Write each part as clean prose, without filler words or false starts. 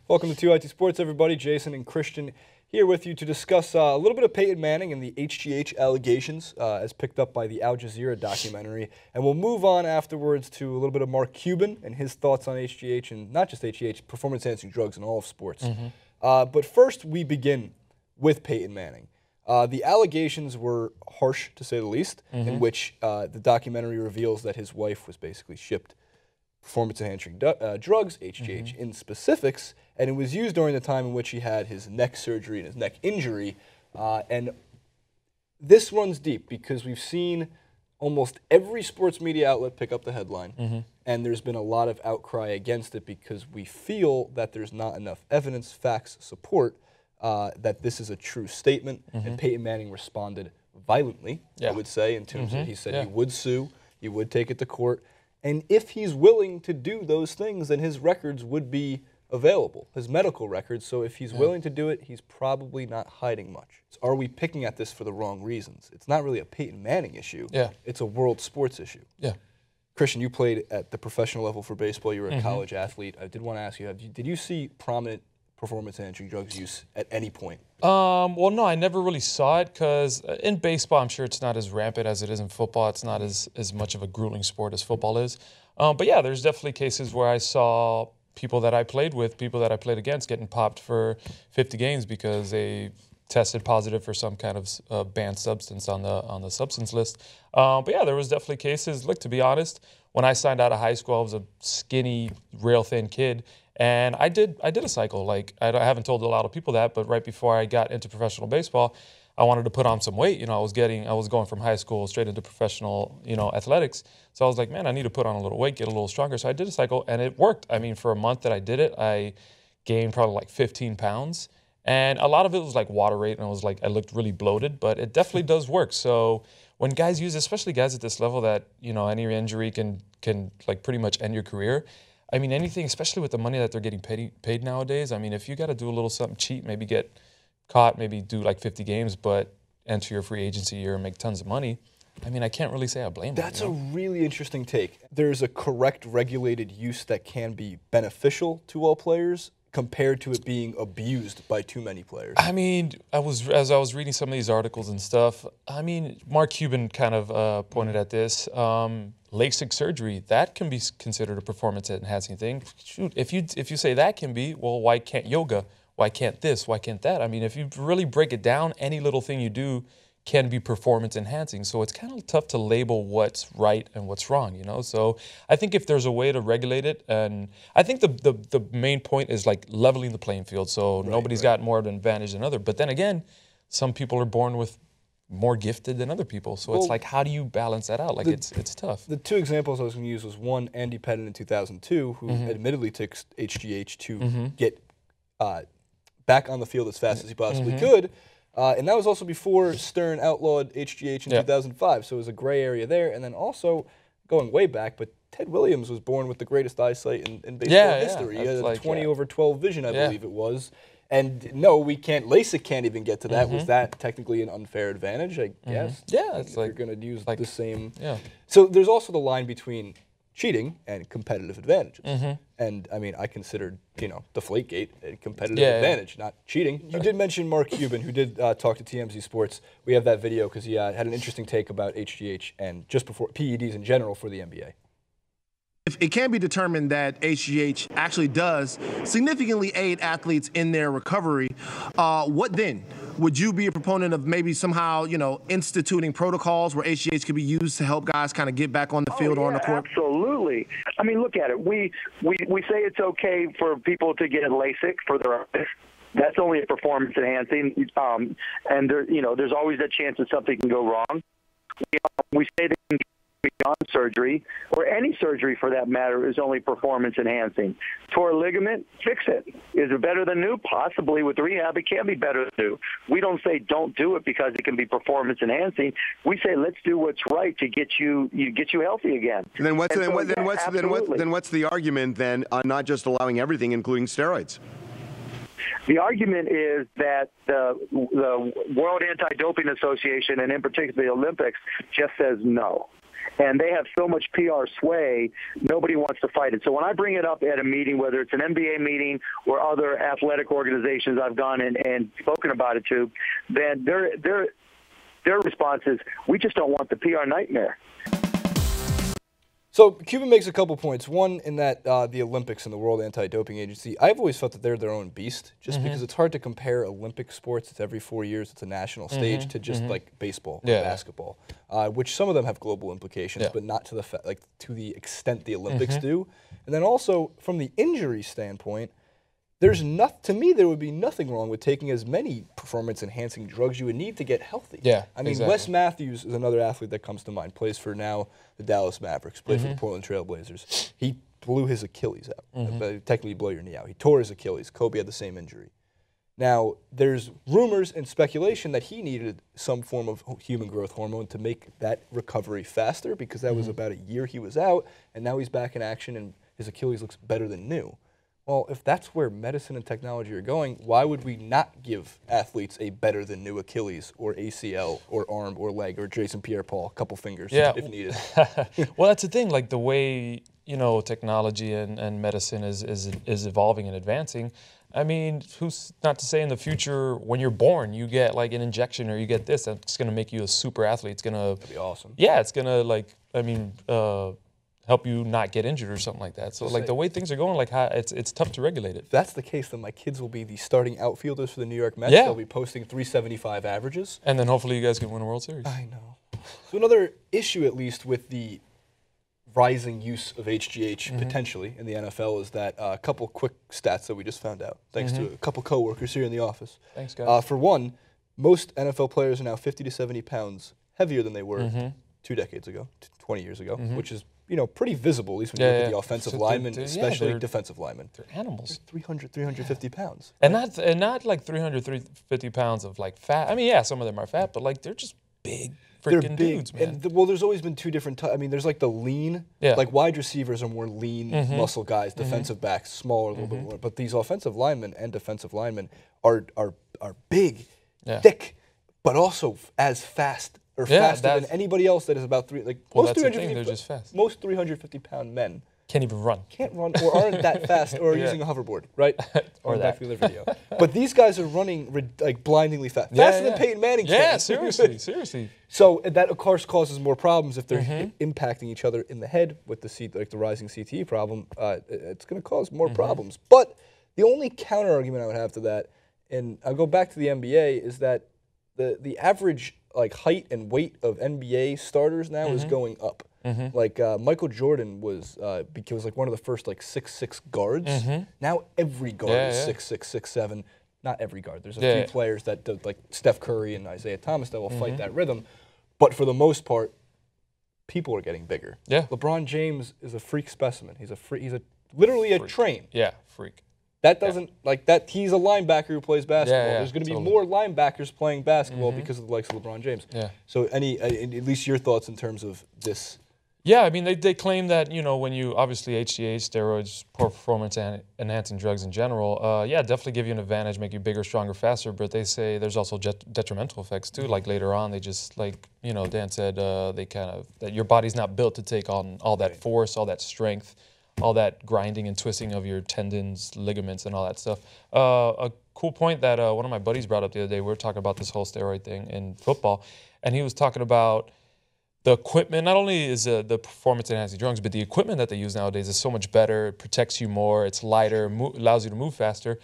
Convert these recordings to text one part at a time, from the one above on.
Welcome to 2IT Sports, everybody. Jason and Christian here with you to discuss a little bit of Peyton Manning and the HGH allegations as picked up by the Jeezera documentary. And we'll move on afterwards to a little bit of Mark Cuban and his thoughts on HGH, and not just HGH, performance-enhancing drugs in all of sports. But first, we begin with Peyton Manning. The allegations were harsh, to say the least, in which the documentary reveals that his wife was basically shipped performance-enhancing drugs, HGH in specifics, and it was used during the time in which he had his neck surgery and his neck injury. And this runs deep because we've seen almost every sports media outlet pick up the headline, and there's been a lot of outcry against it because we feel that there's not enough evidence, facts, support that this is a true statement. And Peyton Manning responded violently, I would say, in terms of he said he would sue, he would take it to court. And if he's willing to do those things, then his records would be available, his medical records. So if he's willing to do it, he's probably not hiding much. So are we picking at this for the wrong reasons? It's not really a Peyton Manning issue. It's a world sports issue. Christian, you played at the professional level for baseball. You were a college athlete. I did want to ask you, did you see prominent performance-enhancing drugs use at any point? Well, no, I never really saw it because in baseball, I'm sure it's not as rampant as it is in football. It's not as much of a grueling sport as football is. But yeah, there's definitely cases where I saw people that I played with, people that I played against getting popped for 50 games because they tested positive for some kind of banned substance on the substance list. But yeah, there was definitely cases. Look, to be honest, when I signed out of high school, I was a skinny, rail-thin kid. And I did a cycle. Like, I haven't told a lot of people that, but right before I got into professional baseball, I wanted to put on some weight. You know, I was going from high school straight into professional, athletics. So I was like, man, I need to put on a little weight, get a little stronger. So I did a cycle, and it worked. I mean, for a month that I did it, I gained probably like 15 pounds. And a lot of it was like water weight, and I looked really bloated, but it definitely does work. So when guys use, especially guys at this level that, any injury can like pretty much end your career, I mean, anything, especially with the money that they're getting paid nowadays, I mean, if you got to do a little something cheap, maybe get caught, maybe do like 50 games, but enter your free agency year and make tons of money, I mean, I can't really say I blame them. That's a really interesting take. There's a correct regulated use that can be beneficial to all players compared to it being abused by too many players. I mean, as I was reading some of these articles and stuff, I mean, Mark Cuban kind of pointed at this. LASIK surgery, that can be considered a performance-enhancing thing. Shoot, if you say that can be, well, why can't yoga? Why can't this? Why can't that? I mean, if you really break it down, any little thing you do can be performance-enhancing. So it's kind of tough to label what's right and what's wrong, So I think if there's a way to regulate it, and I think the main point is like leveling the playing field, so nobody's got more of an advantage than other. But then again, some people are born with more gifted than other people. So it's like, how do you balance that out? Like, it's tough. The two examples I was going to use was one, Andy Pettit in 2002, who admittedly took HGH to get back on the field as fast as he possibly could. And that was also before Stern outlawed HGH in 2005. So it was a gray area there. And then also, going way back, but Ted Williams was born with the greatest eyesight in baseball history. He had a 20/12 vision, I believe it was. And no, LASIK can't even get to that. Was that technically an unfair advantage? I guess. Yeah, it's like you're going to use the same. So there's also the line between cheating and competitive advantages. And I mean, I considered, Deflategate a competitive advantage, not cheating. You did mention Mark Cuban, who did talk to TMZ Sports. We have that video because he had an interesting take about HGH and just before PEDs in general for the NBA. If it can be determined that HGH actually does significantly aid athletes in their recovery, what then? Would you be a proponent of maybe somehow, instituting protocols where HGH could be used to help guys kind of get back on the field or on the court? Absolutely. I mean, look at it. We say it's okay for people to get LASIK for their eyes. That's only a performance enhancing, and there's always a chance that something can go wrong. We say that beyond surgery, or any surgery for that matter, is only performance enhancing. Tore a ligament, fix it. Is it better than new? Possibly. With rehab, it can be better than new. We don't say don't do it because it can be performance enhancing. We say let's do what's right to get you healthy again. Then what's the argument then on not just allowing everything, including steroids? The argument is that the World Anti-Doping Association, and in particular the Olympics, just says no. and they have so much PR sway, nobody wants to fight it. So when I bring it up at a meeting, whether it's an NBA meeting or other athletic organizations I've gone and spoken about it to, then their response is, we just don't want the PR nightmare. So Cuban makes a couple points. One, in that the Olympics and the World Anti-Doping Agency, I've always felt that they're their own beast, just because it's hard to compare Olympic sports. It's every 4 years, it's a national stage, to just like baseball or basketball, which some of them have global implications, but not to the to the extent the Olympics do. And then also from the injury standpoint, to me, there would be nothing wrong with taking as many performance-enhancing drugs you would need to get healthy. Yeah, I mean, Wes Matthews is another athlete that comes to mind. Plays for now the Dallas Mavericks. Played for the Portland Trail Blazers. He blew his Achilles out. Technically, you blow your knee out. He tore his Achilles. Kobe had the same injury. Now, there's rumors and speculation that he needed some form of human growth hormone to make that recovery faster, because that was about a year he was out, and now he's back in action, and his Achilles looks better than new. Well, if that's where medicine and technology are going, why would we not give athletes a better than new Achilles or ACL or arm or leg or Jason Pierre-Paul, a couple fingers if needed? Well, that's the thing. Like the way technology and medicine is evolving and advancing. I mean, who's not to say in the future when you're born you get like an injection or you get this that's going to make you a super athlete. It's going to be awesome. Yeah, it's going to help you not get injured or something like that. So like the way things are going, like it's tough to regulate it. If that's the case, then my kids will be the starting outfielders for the New York Mets. They'll be posting 375 averages. And then hopefully you guys can win a World Series. I know. So another issue, at least, with the rising use of HGH potentially in the NFL is that a couple quick stats that we just found out, thanks to a couple coworkers here in the office. Thanks, guys. For one, most NFL players are now 50 to 70 pounds heavier than they were 2 decades ago, 20 years ago, which is pretty visible, at least when you look at the offensive linemen, especially defensive linemen. They're animals. 300, 350 pounds. And not like 300, 350 pounds of like fat. I mean, yeah, some of them are fat, but like they're just big freaking dudes, man. And well, there's always been two different types. I mean, the's like the lean, like wide receivers are more lean muscle guys, defensive backs, smaller a little bit more. But these offensive linemen and defensive linemen are big, thick, but also as fast or faster than anybody else that is about most 350. They're just fast. Most 350-pound men can't even run. Can't run or aren't that fast or are using a hoverboard, right? Or that video. But these guys are running like blindingly fast. Faster than Peyton Manning can. Yeah, seriously. So that, of course, causes more problems if they're impacting each other in the head with the rising CTE problem. It's going to cause more problems. But the only counter argument I would have to that, and I'll go back to the NBA, is that the average height and weight of NBA starters now is going up. Like Michael Jordan was like one of the first 6'6" guards. Now every guard is 6'6", 6'7". Not every guard. There's a few players that like Steph Curry and Isaiah Thomas that will fight that rhythm. But for the most part, people are getting bigger. Yeah. LeBron James is a freak specimen. He's literally a train. Yeah, freak. That doesn't like that. He's a linebacker who plays basketball. There's going to be more linebackers playing basketball because of the likes of LeBron James. Yeah. So at least your thoughts in terms of this? Yeah, I mean they claim that when you obviously HGH, steroids, poor performance enhancing drugs in general, definitely give you an advantage, make you bigger, stronger, faster. But they say there's also detrimental effects too. Like later on, they just Dan said, that your body's not built to take on all that force, all that strength, all that grinding and twisting of your tendons, ligaments, and all that stuff. A cool point that one of my buddies brought up the other day, we were talking about this whole steroid thing in football, and he was talking about the equipment. Not only is the performance-enhancing drugs, but the equipment that they use nowadays is so much better. It protects you more. It's lighter, allows you to move faster.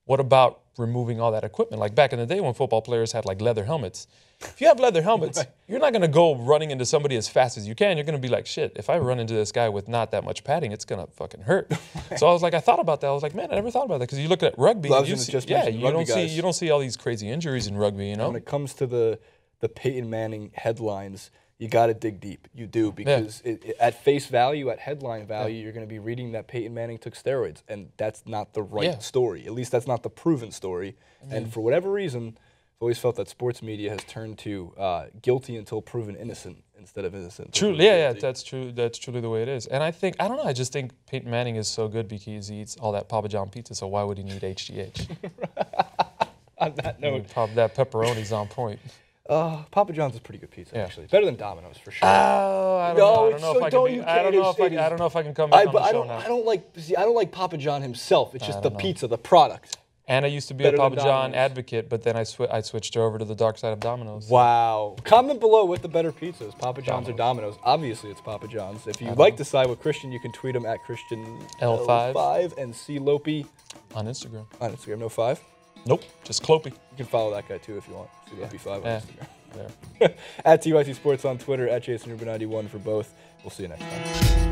What about removing all that equipment? Like back in the day when football players had leather helmets. If you have leather helmets, you're not going to go running into somebody as fast as you can. You're going to be like, shit, if I run into this guy with not that much padding, it's going to fucking hurt. So I was like, I thought about that. I was like, man, I never thought about that. Because you look at rugby, you don't see all these crazy injuries in rugby, When it comes to the Peyton Manning headlines, you got to dig deep. You do, because at face value, at headline value, you're going to be reading that Peyton Manning took steroids, and that's not the right story. At least that's not the proven story. And for whatever reason, I've always felt that sports media has turned to guilty until proven innocent instead of innocent. Truly, that's true. That's truly the way it is. And I don't know. I just think Peyton Manning is so good because he eats all that Papa John pizza. So why would he need HGH? On that note, that pepperoni's on point. Papa John's is pretty good pizza, actually. Better than Domino's for sure. Oh, I don't know if I can come back on the show now. I don't like Papa John himself. It's just the pizza, the product. And I used to be a Papa John advocate, but then I switched over to the dark side of Domino's. Wow. Comment below what the better pizza is, Papa John's or Domino's. Obviously, it's Papa John's. If you'd like to side with Christian, you can tweet him at ChristianL5 and C Lopey. On Instagram. On Instagram, no 5? Nope, just Clopey. You can follow that guy too if you want. C Lopey5 on Instagram. There. At TYC Sports on Twitter, at JasonRuben91 for both. We'll see you next time.